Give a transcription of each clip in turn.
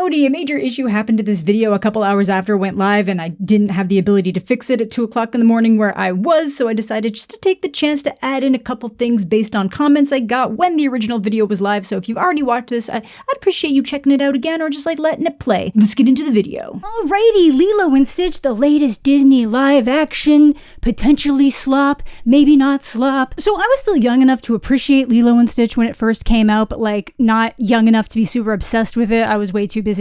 Howdy, a major issue happened to this video a couple hours after it went live, and I didn't have the ability to fix it at 2 o'clock in the morning where I was, so I decided just to take the chance to add in a couple things based on comments I got when the original video was live. So if you've already watched this, I'd appreciate you checking it out again or just like letting it play. Let's get into the video. Alrighty, Lilo and Stitch, the latest Disney live action, potentially slop, maybe not slop. So I was still young enough to appreciate Lilo and Stitch when it first came out, but like not young enough to be super obsessed with it. I was way too busy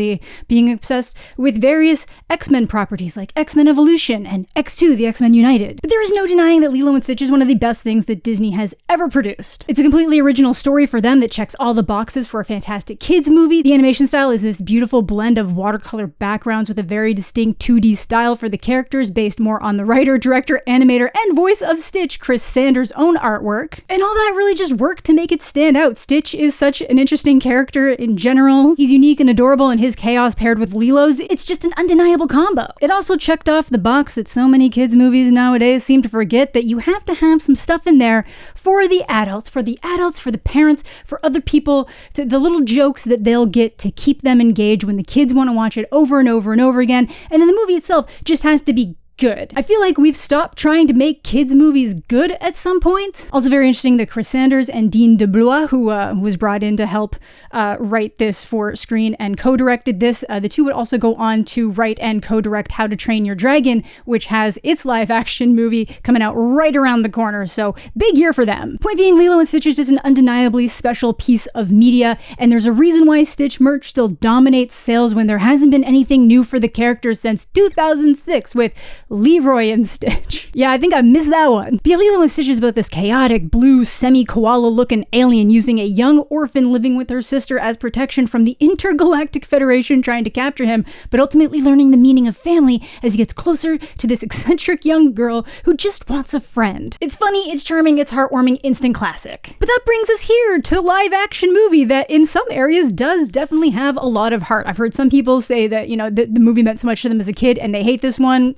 being obsessed with various X-Men properties like X-Men Evolution and X2, the X-Men United. But there is no denying that Lilo and Stitch is one of the best things that Disney has ever produced. It's a completely original story for them that checks all the boxes for a fantastic kids movie. The animation style is this beautiful blend of watercolor backgrounds with a very distinct 2D style for the characters based more on the writer, director, animator, and voice of Stitch, Chris Sanders' own artwork. And all that really just worked to make it stand out. Stitch is such an interesting character in general. He's unique and adorable, and his chaos paired with Lilo's, it's just an undeniable combo. It also checked off the box that so many kids movies nowadays seem to forget, that you have to have some stuff in there for the adults, for the parents, for other people, to the little jokes that they'll get to keep them engaged when the kids want to watch it over and over and over again. And then the movie itself just has to be good. I feel like we've stopped trying to make kids movies good at some point. Also very interesting that Chris Sanders and Dean DeBlois, who was brought in to help write this for screen and co-directed this, the two would also go on to write and co-direct How to Train Your Dragon, which has its live action movie coming out right around the corner. So big year for them. Point being, Lilo and Stitch is just an undeniably special piece of media, and there's a reason why Stitch merch still dominates sales when there hasn't been anything new for the characters since 2006 with Leroy and Stitch. Yeah, I think I missed that one. But yeah, Lilo and Stitch is about this chaotic, blue, semi-koala looking alien using a young orphan living with her sister as protection from the Intergalactic Federation trying to capture him, but ultimately learning the meaning of family as he gets closer to this eccentric young girl who just wants a friend. It's funny, it's charming, it's heartwarming, instant classic. But that brings us here to live action movie that in some areas does definitely have a lot of heart. I've heard some people say that, you know, the movie meant so much to them as a kid and they hate this one.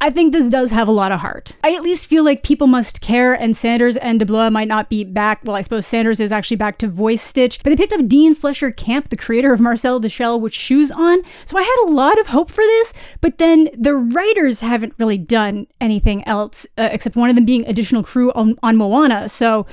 I think this does have a lot of heart. I at least feel like people must care, and Sanders and DeBlois might not be back. Well, I suppose Sanders is actually back to voice Stitch, but they picked up Dean Fleischer Camp, the creator of Marcel the Shell with Shoes On. So I had a lot of hope for this, but then the writers haven't really done anything else, except one of them being additional crew on Moana. So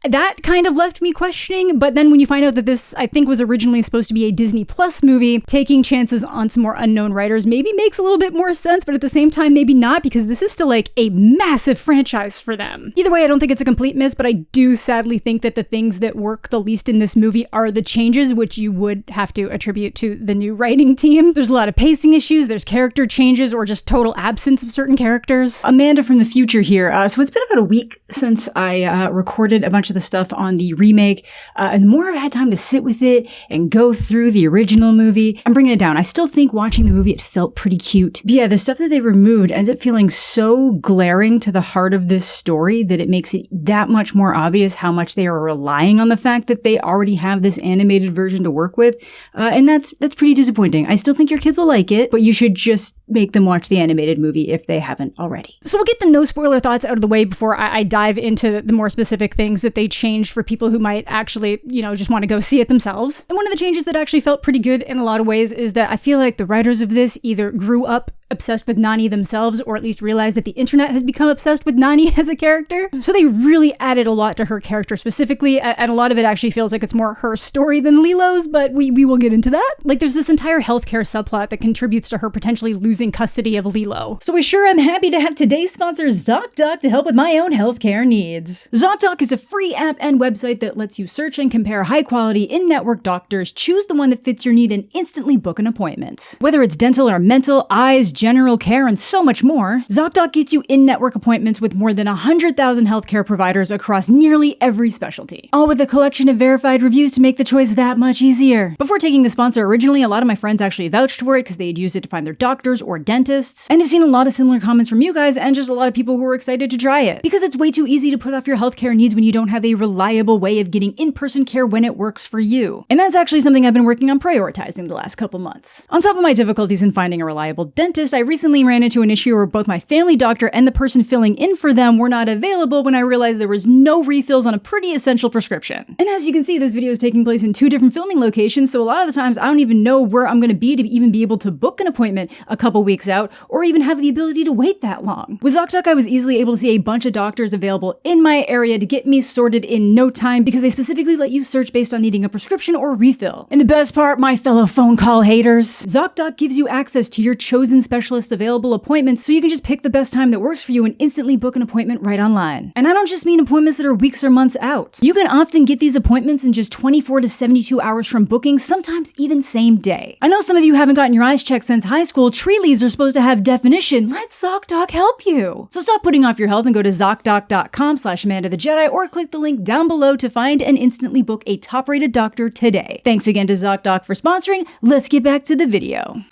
that kind of left me questioning, but then when you find out that this, I think, was originally supposed to be a Disney Plus movie, taking chances on some more unknown writers maybe makes a little bit more sense, but at the same time, maybe not, because this is still like a massive franchise for them. Either way, I don't think it's a complete miss, but I do sadly think that the things that work the least in this movie are the changes, which you would have to attribute to the new writing team. There's a lot of pacing issues, there's character changes, or just total absence of certain characters. Amanda from the future here. So it's been about a week since I recorded a bunch of the stuff on the remake, and the more I've had time to sit with it and go through the original movie, I'm bringing it down. I still think watching the movie, it felt pretty cute. But yeah, the stuff that they removed ends up feeling so glaring to the heart of this story that it makes it that much more obvious how much they are relying on the fact that they already have this animated version to work with, and that's pretty disappointing. I still think your kids will like it, but you should just make them watch the animated movie if they haven't already. So we'll get the no spoiler thoughts out of the way before I dive into the more specific things that they changed for people who might actually, you know, just want to go see it themselves. And one of the changes that actually felt pretty good in a lot of ways is that I feel like the writers of this either grew up obsessed with Nani themselves, or at least realized that the internet has become obsessed with Nani as a character. So they really added a lot to her character specifically, and a lot of it actually feels like it's more her story than Lilo's, but we will get into that. Like, there's this entire healthcare subplot that contributes to her potentially losing custody of Lilo. So I sure am happy to have today's sponsor, ZocDoc, to help with my own healthcare needs. ZocDoc is a free app and website that lets you search and compare high-quality in-network doctors, choose the one that fits your need, and instantly book an appointment. Whether it's dental or mental, eyes, general care, and so much more, ZocDoc gets you in-network appointments with more than 100,000 healthcare providers across nearly every specialty. All with a collection of verified reviews to make the choice that much easier. Before taking the sponsor originally, a lot of my friends actually vouched for it because they had used it to find their doctors or dentists, and I've seen a lot of similar comments from you guys and just a lot of people who are excited to try it. Because it's way too easy to put off your healthcare needs when you don't have a reliable way of getting in-person care when it works for you. And that's actually something I've been working on prioritizing the last couple months. On top of my difficulties in finding a reliable dentist, I recently ran into an issue where both my family doctor and the person filling in for them were not available when I realized there was no refills on a pretty essential prescription. And as you can see, this video is taking place in 2 different filming locations, so a lot of the times I don't even know where I'm gonna be to even be able to book an appointment a couple weeks out, or even have the ability to wait that long. With ZocDoc, I was easily able to see a bunch of doctors available in my area to get me sorted in no time, because they specifically let you search based on needing a prescription or refill. And the best part, my fellow phone call haters, ZocDoc gives you access to your chosen specialist available appointments, so you can just pick the best time that works for you and instantly book an appointment right online. And I don't just mean appointments that are weeks or months out. You can often get these appointments in just 24 to 72 hours from booking, sometimes even same day. I know some of you haven't gotten your eyes checked since high school. Tree leaves are supposed to have definition. Let ZocDoc help you. So stop putting off your health and go to ZocDoc.com/AmandaTheJedi or click the link down below to find and instantly book a top-rated doctor today. Thanks again to ZocDoc for sponsoring. Let's get back to the video.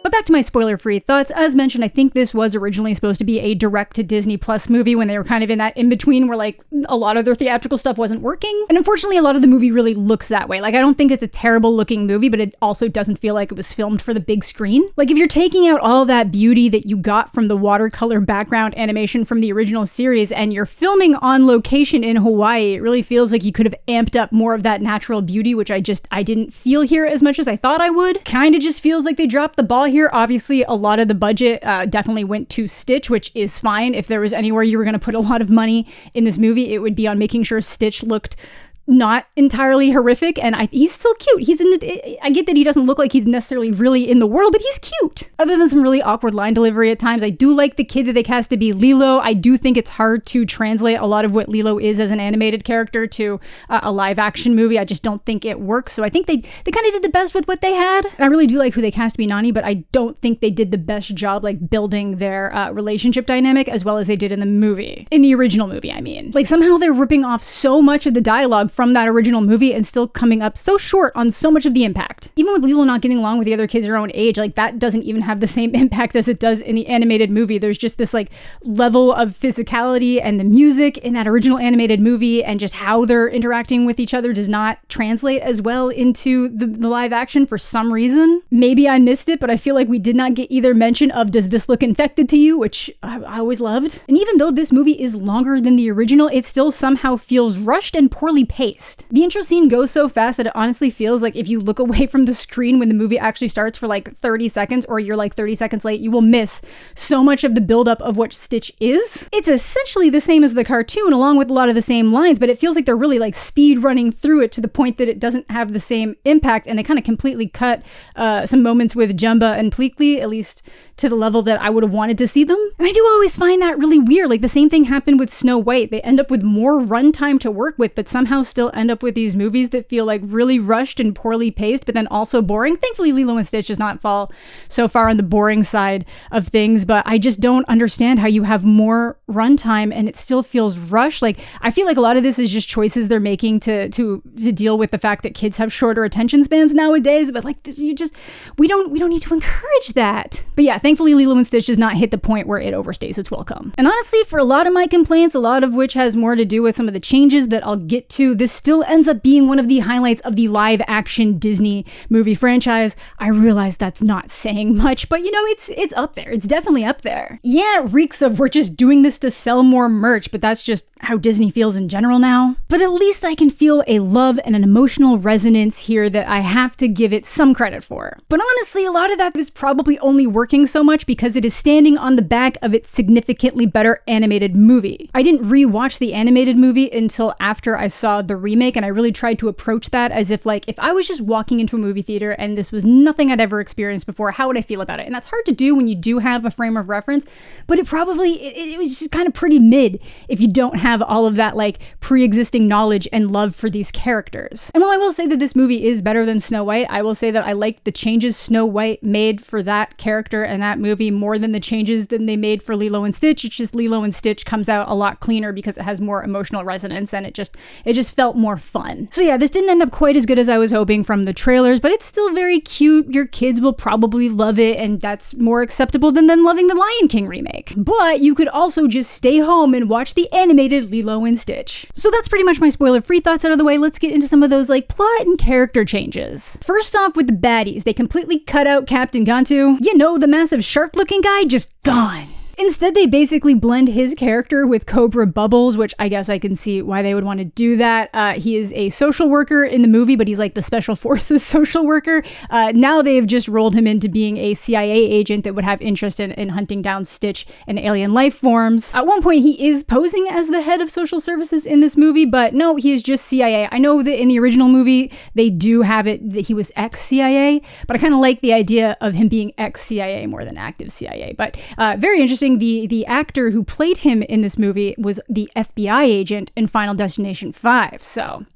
But back to my spoiler-free thoughts. As mentioned, I think this was originally supposed to be a direct-to-Disney Plus movie when they were kind of in that in-between where, like, a lot of their theatrical stuff wasn't working. And unfortunately, a lot of the movie really looks that way. Like, I don't think it's a terrible-looking movie, but it also doesn't feel like it was filmed for the big screen. Like, if you're taking out all that beauty that you got from the watercolor background animation from the original series and you're filming on location in Hawaii, it really feels like you could have amped up more of that natural beauty, which I didn't feel here as much as I thought I would. Kind of just feels like they dropped the ball here. Obviously, a lot of the budget definitely went to Stitch, which is fine. If there was anywhere you were going to put a lot of money in this movie, it would be on making sure Stitch looked not entirely horrific, and he's still cute. I get that he doesn't look like he's necessarily really in the world, but he's cute. Other than some really awkward line delivery at times, I do like the kid that they cast to be Lilo. I do think it's hard to translate a lot of what Lilo is as an animated character to a live action movie. I just don't think it works, so I think they kind of did the best with what they had. And I really do like who they cast to be Nani, but I don't think they did the best job like building their relationship dynamic as well as they did in the movie. In the original movie, I mean. Like, somehow they're ripping off so much of the dialogue from that original movie and still coming up so short on so much of the impact. Even with Lilo not getting along with the other kids her own age, like, that doesn't even have the same impact as it does in the animated movie. There's just this like level of physicality, and the music in that original animated movie and just how they're interacting with each other does not translate as well into the live action for some reason. Maybe I missed it, but I feel like we did not get either mention of does this look infected to you, which I always loved. And even though this movie is longer than the original, it still somehow feels rushed and poorly paced. The intro scene goes so fast that it honestly feels like if you look away from the screen when the movie actually starts for like 30 seconds, or you're like 30 seconds late, you will miss so much of the buildup of what Stitch is. It's essentially the same as the cartoon, along with a lot of the same lines, but it feels like they're really like speed running through it to the point that it doesn't have the same impact, and they kind of completely cut some moments with Jumba and Pleakley, at least to the level that I would have wanted to see them. And I do always find that really weird. Like, the same thing happened with Snow White. They end up with more runtime to work with, but somehow still end up with these movies that feel like really rushed and poorly paced, but then also boring. Thankfully, Lilo and Stitch does not fall so far on the boring side of things, but I just don't understand how you have more runtime and it still feels rushed. Like, I feel like a lot of this is just choices they're making to deal with the fact that kids have shorter attention spans nowadays, but like this, we don't need to encourage that. But yeah, thankfully Lilo and Stitch does not hit the point where it overstays its welcome. And honestly, for a lot of my complaints, a lot of which has more to do with some of the changes that I'll get to, this still ends up being one of the highlights of the live action Disney movie franchise. I realize that's not saying much, but you know, it's up there. It's definitely up there. Yeah, it reeks of we're just doing this to sell more merch, but that's just how Disney feels in general now. But at least I can feel a love and an emotional resonance here that I have to give it some credit for. But honestly, a lot of that is probably only working so much because it is standing on the back of its significantly better animated movie. I didn't rewatch the animated movie until after I saw the remake, and I really tried to approach that as if like, if I was just walking into a movie theater and this was nothing I'd ever experienced before, how would I feel about it? And that's hard to do when you do have a frame of reference, but it was just kind of pretty mid if you don't have all of that like pre-existing knowledge and love for these characters. And while I will say that this movie is better than Snow White, I will say that I like the changes Snow White made for that character and that movie more than the changes that they made for Lilo and Stitch. It's just Lilo and Stitch comes out a lot cleaner because it has more emotional resonance and it just felt more fun. So yeah, this didn't end up quite as good as I was hoping from the trailers, but it's still very cute. Your kids will probably love it, and that's more acceptable than loving the Lion King remake. But you could also just stay home and watch the animated hated Lilo and Stitch. So that's pretty much my spoiler-free thoughts out of the way. Let's get into some of those like plot and character changes. First off with the baddies, they completely cut out Captain Gantu. You know, the massive shark-looking guy, just gone. Instead, they basically blend his character with Cobra Bubbles, which I guess I can see why they would want to do that. He is a social worker in the movie, but he's like the Special Forces social worker. Now they've just rolled him into being a CIA agent that would have interest in hunting down Stitch and alien life forms. At one point, he is posing as the head of social services in this movie, but no, he is just CIA. I know that in the original movie, they do have it that he was ex-CIA, but I kind of like the idea of him being ex-CIA more than active CIA. But very interesting. The actor who played him in this movie was the FBI agent in Final Destination 5, so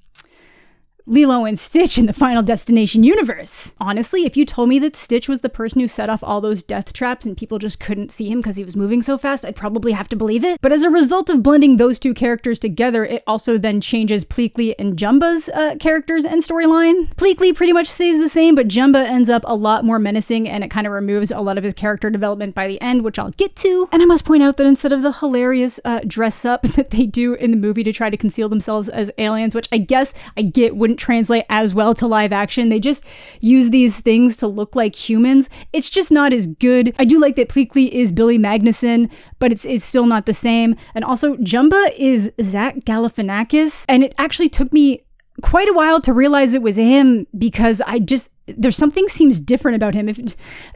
Lilo and Stitch in the Final Destination universe. Honestly, if you told me that Stitch was the person who set off all those death traps and people just couldn't see him because he was moving so fast, I'd probably have to believe it. But as a result of blending those two characters together, it also then changes Pleakley and Jumba's characters and storyline. Pleakley pretty much stays the same, but Jumba ends up a lot more menacing, and it kind of removes a lot of his character development by the end, which I'll get to. And I must point out that instead of the hilarious dress up that they do in the movie to try to conceal themselves as aliens, which I guess I get wouldn't translate as well to live action. They just use these things to look like humans. It's just not as good. I do like that Pleakley is Billy Magnuson, but it's still not the same. And also Jumba is Zach Galifianakis, and it actually took me quite a while to realize it was him because there's something seems different about him.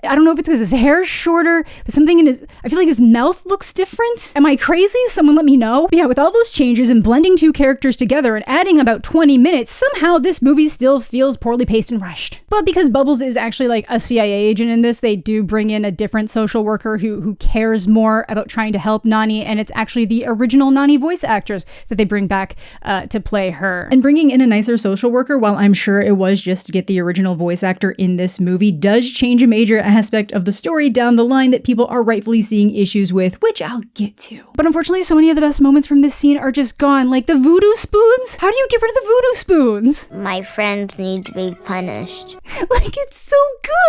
I don't know if it's because his hair's shorter, but something I feel like his mouth looks different. Am I crazy? Someone let me know. But yeah, with all those changes and blending two characters together and adding about 20 minutes, somehow this movie still feels poorly paced and rushed. But because Bubbles is actually like a CIA agent in this, they do bring in a different social worker who cares more about trying to help Nani, and it's actually the original Nani voice actress that they bring back to play her. And bringing in a nicer social worker, while I'm sure it was just to get the original voice actor in this movie, does change a major aspect of the story down the line that people are rightfully seeing issues with, which I'll get to. But unfortunately, so many of the best moments from this scene are just gone, like the voodoo spoons. How do you get rid of the voodoo spoons? My friends need to be punished. Like, it's so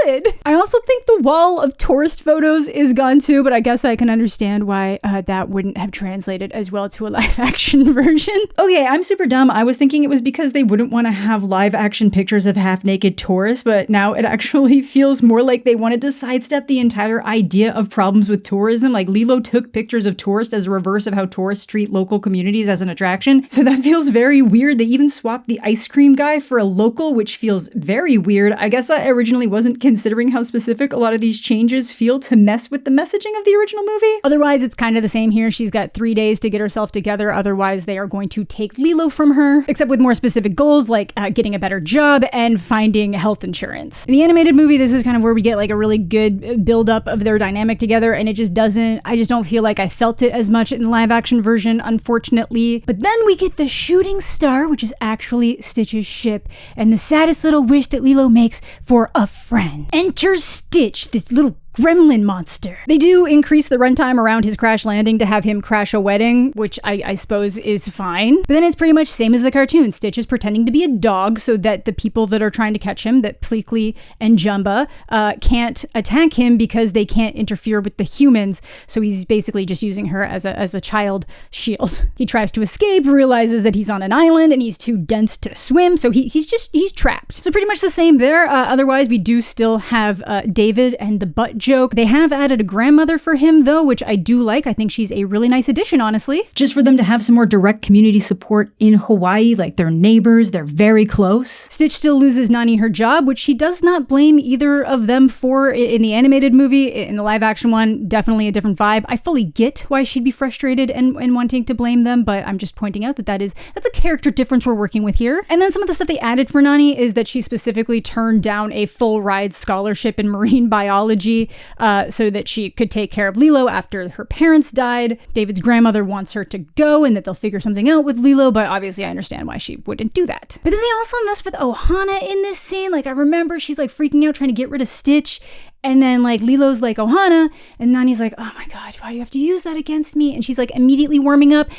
good. I also think the wall of tourist photos is gone too, but I guess I can understand why that wouldn't have translated as well to a live action version. Okay, I'm super dumb. I was thinking it was because they wouldn't want to have live action pictures of half-naked tourists, but now it actually feels more like they wanted to sidestep the entire idea of problems with tourism. Like, Lilo took pictures of tourists as a reverse of how tourists treat local communities as an attraction. So that feels very weird. They even swapped the ice cream guy for a local, which feels very weird. I guess I originally wasn't considering how specific a lot of these changes feel to mess with the messaging of the original movie. Otherwise, it's kind of the same here. She's got 3 days to get herself together. Otherwise, they are going to take Lilo from her, except with more specific goals like getting a better job and finding health insurance. In the animated movie, this is kind of where we get like a really good build-up of their dynamic together, and I just don't feel like I felt it as much in the live action version, unfortunately. But then we get the shooting star, which is actually Stitch's ship, and the saddest little wish that Lilo makes for a friend. Enter Stitch, this little gremlin monster. They do increase the runtime around his crash landing to have him crash a wedding, which I suppose is fine. But then it's pretty much same as the cartoon. Stitch is pretending to be a dog so that the people that are trying to catch him, that Pleakley and Jumba, can't attack him because they can't interfere with the humans. So he's basically just using her as a child shield. He tries to escape, realizes that he's on an island and he's too dense to swim, so he's trapped. So pretty much the same there. Otherwise, we do still have David and the butt joke. They have added a grandmother for him though, which I do like. I think she's a really nice addition, honestly. Just for them to have some more direct community support in Hawaii, like they're neighbors, they're very close. Stitch still loses Nani her job, which she does not blame either of them for in the animated movie. In the live action one, definitely a different vibe. I fully get why she'd be frustrated and wanting to blame them, but I'm just pointing out that's a character difference we're working with here. And then some of the stuff they added for Nani is that she specifically turned down a full ride scholarship in marine biology so that she could take care of Lilo after her parents died. David's grandmother wants her to go and that they'll figure something out with Lilo, but obviously I understand why she wouldn't do that. But then they also mess with Ohana in this scene. Like, I remember she's like freaking out trying to get rid of Stitch, and then like Lilo's like, Ohana, and Nani's like, oh my god, why do you have to use that against me? And she's like immediately warming up.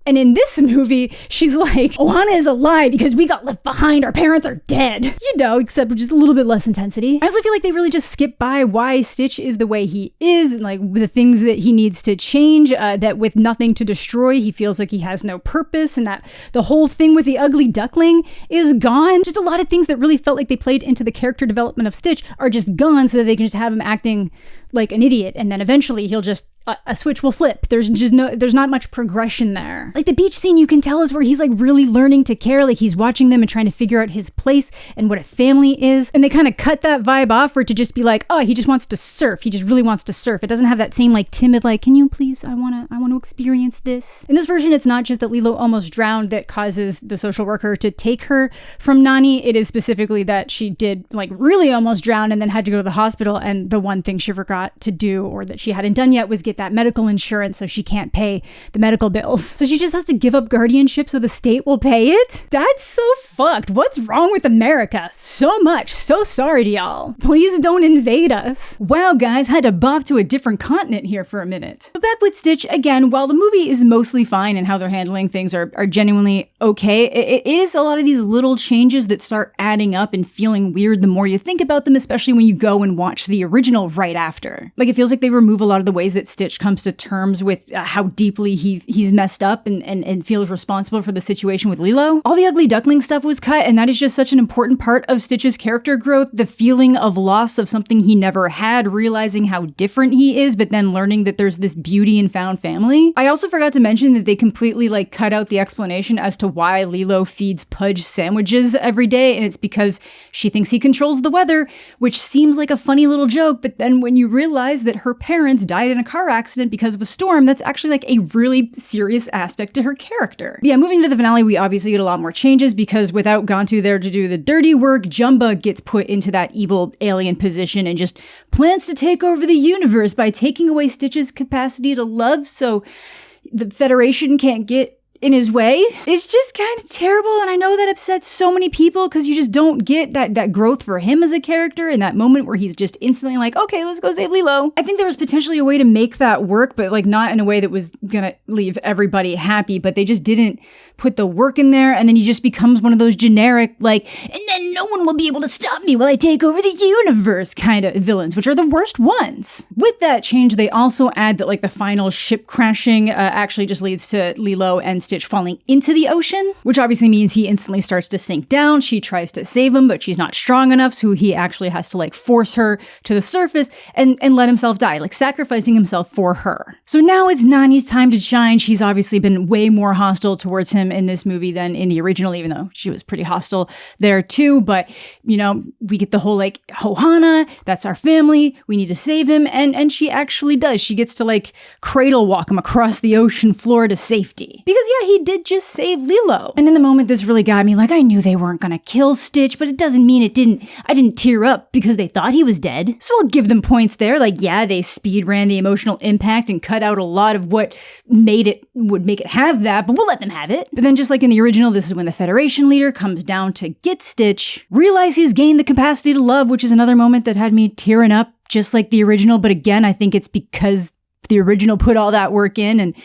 And in this movie, she's like, Ohana is alive because we got left behind. Our parents are dead. You know, except with just a little bit less intensity. I also feel like they really just skip by why Stitch is the way he is and like the things that he needs to change, that with nothing to destroy, he feels like he has no purpose, and that the whole thing with the ugly duckling is gone. Just a lot of things that really felt like they played into the character development of Stitch are just gone so that they can just have him acting like an idiot, and then eventually he'll just a switch will flip. There's not much progression there. Like the beach scene, you can tell is where he's like really learning to care, like he's watching them and trying to figure out his place and what a family is. And they kind of cut that vibe off for it to just be like, oh, he just wants to surf. He just really wants to surf. It doesn't have that same like timid, like, can you please, I want to experience this. In this version, it's not just that Lilo almost drowned that causes the social worker to take her from Nani. It is specifically that she did like really almost drown and then had to go to the hospital. And the one thing she forgot to do, or that she hadn't done yet, was get that medical insurance, so she can't pay the medical bills. So she just has to give up guardianship so the state will pay it? That's so fucked. What's wrong with America? So much. So sorry to y'all. Please don't invade us. Wow, guys, had to bop to a different continent here for a minute. But back with Stitch, again, while the movie is mostly fine and how they're handling things are genuinely okay, it is a lot of these little changes that start adding up and feeling weird the more you think about them, especially when you go and watch the original right after. Like, it feels like they remove a lot of the ways that Stitch comes to terms with how deeply he's messed up and feels responsible for the situation with Lilo. All the ugly duckling stuff was cut, and that is just such an important part of Stitch's character growth. The feeling of loss of something he never had, realizing how different he is, but then learning that there's this beauty in found family. I also forgot to mention that they completely like cut out the explanation as to why Lilo feeds Pudge sandwiches every day, and it's because she thinks he controls the weather, which seems like a funny little joke, but then when you realize that her parents died in a car accident because of a storm, that's actually like a really serious aspect to her character. But yeah, moving to the finale, we obviously get a lot more changes because without Gantu there to do the dirty work, Jumba gets put into that evil alien position and just plans to take over the universe by taking away Stitch's capacity to love so the Federation can't get in his way. It's just kind of terrible, and I know that upsets so many people because you just don't get that growth for him as a character in that moment where he's just instantly like, okay, let's go save Lilo. I think there was potentially a way to make that work, but like not in a way that was gonna leave everybody happy, but they just didn't put the work in there, and then he just becomes one of those generic, like, and then no one will be able to stop me while I take over the universe kind of villains, which are the worst ones. With that change, they also add that like the final ship crashing actually just leads to Lilo and Stitch falling into the ocean, which obviously means he instantly starts to sink down. She tries to save him, but she's not strong enough, so he actually has to like force her to the surface and let himself die, like sacrificing himself for her. So now it's Nani's time to shine. She's obviously been way more hostile towards him in this movie than in the original, even though she was pretty hostile there too. But, you know, we get the whole like, Ohana, that's our family, we need to save him, and she actually does. She gets to like cradle walk him across the ocean floor to safety. Because yeah, he did just save Lilo. And in the moment, this really got me. Like, I knew they weren't gonna kill Stitch, but it doesn't mean I didn't tear up because they thought he was dead. So I'll give them points there. Like, yeah, they speed ran the emotional impact and cut out a lot of what would make it have that, but we'll let them have it. But then just like in the original, this is when the Federation leader comes down to get Stitch, realize he's gained the capacity to love, which is another moment that had me tearing up just like the original. But again, I think it's because the original put all that work in, and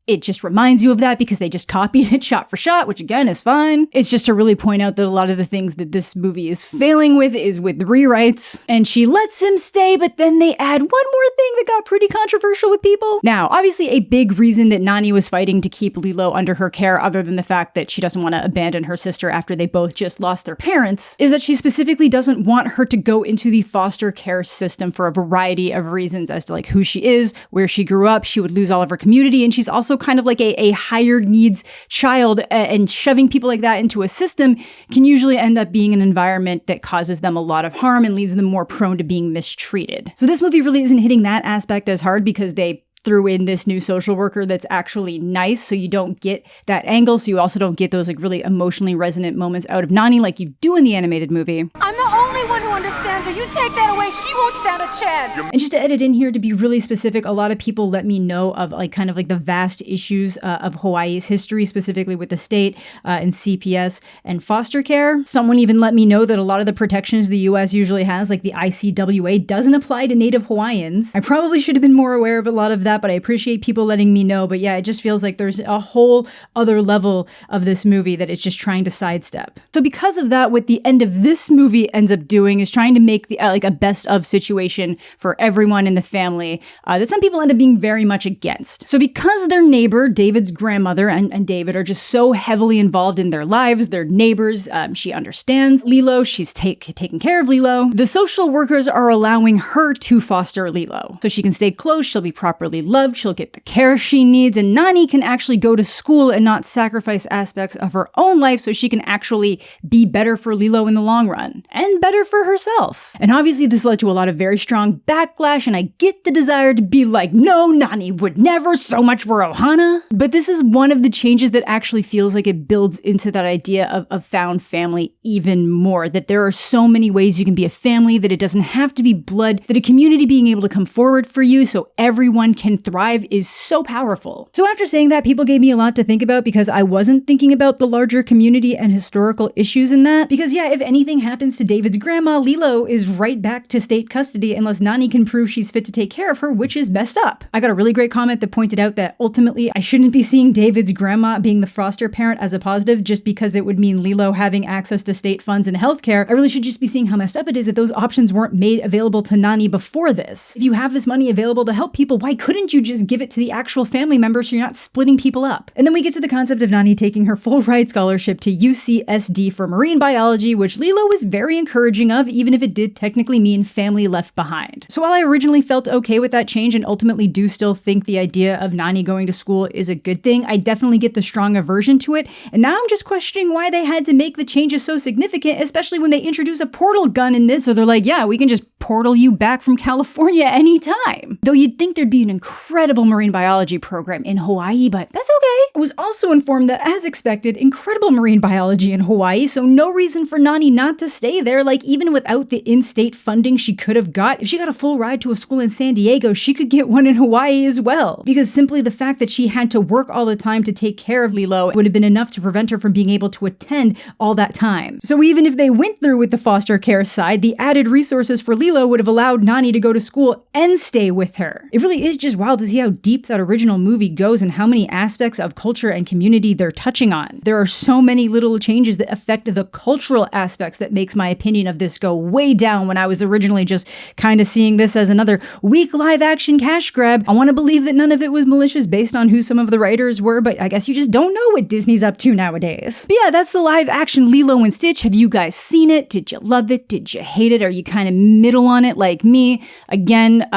it just reminds you of that because they just copied it shot for shot, which again is fine. It's just to really point out that a lot of the things that this movie is failing with is with the rewrites. And she lets him stay, but then they add one more thing that got pretty controversial with people. Now, obviously a big reason that Nani was fighting to keep Lilo under her care, other than the fact that she doesn't want to abandon her sister after they both just lost their parents, is that she specifically doesn't want her to go into the foster care system for a variety of reasons as to like who she is, where she grew up. She would lose all of her community, and she's also kind of like a higher needs child, and shoving people like that into a system can usually end up being an environment that causes them a lot of harm and leaves them more prone to being mistreated. So this movie really isn't hitting that aspect as hard because they threw in this new social worker that's actually nice, so you don't get that angle, so you also don't get those like really emotionally resonant moments out of Nani like you do in the animated movie. I'm the only one who understands her. You take that away, she won't stand a chance. And just to edit in here to be really specific, a lot of people let me know of like kind of like the vast issues of Hawaii's history, specifically with the state and CPS and foster care. Someone even let me know that a lot of the protections the US usually has, like the ICWA, doesn't apply to Native Hawaiians. I probably should have been more aware of a lot of that, that, but I appreciate people letting me know. But yeah, it just feels like there's a whole other level of this movie that it's just trying to sidestep. So because of that, what the end of this movie ends up doing is trying to make the like a best of situation for everyone in the family that some people end up being very much against. So because their neighbor, David's grandmother, and David are just so heavily involved in their lives, their neighbors, she understands Lilo, she's taking care of Lilo. The social workers are allowing her to foster Lilo. So she can stay close, she'll be properly loved, she'll get the care she needs, and Nani can actually go to school and not sacrifice aspects of her own life so she can actually be better for Lilo in the long run. And better for herself. And obviously this led to a lot of very strong backlash, and I get the desire to be like, no, Nani would never, so much for Ohana. But this is one of the changes that actually feels like it builds into that idea of found family even more. That there are so many ways you can be a family, that it doesn't have to be blood, that a community being able to come forward for you so everyone can thrive is so powerful. So after saying that, people gave me a lot to think about because I wasn't thinking about the larger community and historical issues in that. Because yeah, if anything happens to David's grandma, Lilo is right back to state custody unless Nani can prove she's fit to take care of her, which is messed up. I got a really great comment that pointed out that ultimately I shouldn't be seeing David's grandma being the foster parent as a positive just because it would mean Lilo having access to state funds and healthcare. I really should just be seeing how messed up it is that those options weren't made available to Nani before this. If you have this money available to help people, why couldn't you just give it to the actual family members so you're not splitting people up? And then we get to the concept of Nani taking her full ride scholarship to UCSD for marine biology, which Lilo was very encouraging of, even if it did technically mean family left behind. So while I originally felt okay with that change and ultimately do still think the idea of Nani going to school is a good thing, I definitely get the strong aversion to it. And now I'm just questioning why they had to make the changes so significant, especially when they introduce a portal gun in this. So they're like, yeah, we can just portal you back from California anytime. Though you'd think there'd be an incredible marine biology program in Hawaii, but that's okay. I was also informed that, as expected, incredible marine biology in Hawaii, so no reason for Nani not to stay there. Like, even without the in-state funding she could have got, if she got a full ride to a school in San Diego, she could get one in Hawaii as well. Because simply the fact that she had to work all the time to take care of Lilo would have been enough to prevent her from being able to attend all that time. So even if they went through with the foster care side, the added resources for Lilo would have allowed Nani to go to school and stay with her. It really is just wild to see how deep that original movie goes and how many aspects of culture and community they're touching on. There are so many little changes that affect the cultural aspects that makes my opinion of this go way down when I was originally just kind of seeing this as another weak live action cash grab. I want to believe that none of it was malicious based on who some of the writers were, but I guess you just don't know what Disney's up to nowadays. But yeah, that's the live action Lilo and Stitch. Have you guys seen it? Did you love it? Did you hate it? Are you kind of middle on it like me? Again,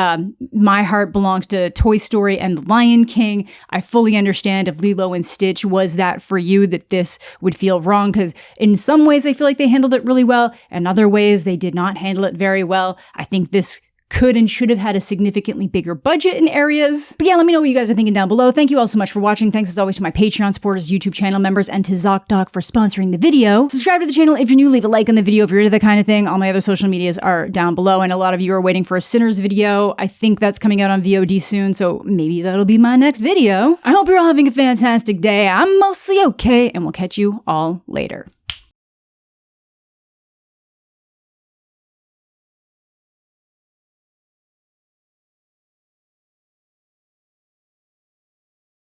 my heart belongs to Toy Story and The Lion King. I fully understand if Lilo and Stitch was that for you, that this would feel wrong, because in some ways I feel like they handled it really well, and other ways they did not handle it very well. I think this could and should have had a significantly bigger budget in areas. But yeah, let me know what you guys are thinking down below. Thank you all so much for watching. Thanks as always to my Patreon supporters, YouTube channel members, and to ZocDoc for sponsoring the video. Subscribe to the channel if you're new, leave a like on the video if you're into that kind of thing. All my other social medias are down below, and a lot of you are waiting for a Sinners video. I think that's coming out on VOD soon, so maybe that'll be my next video. I hope you're all having a fantastic day. I'm mostly okay, and we'll catch you all later.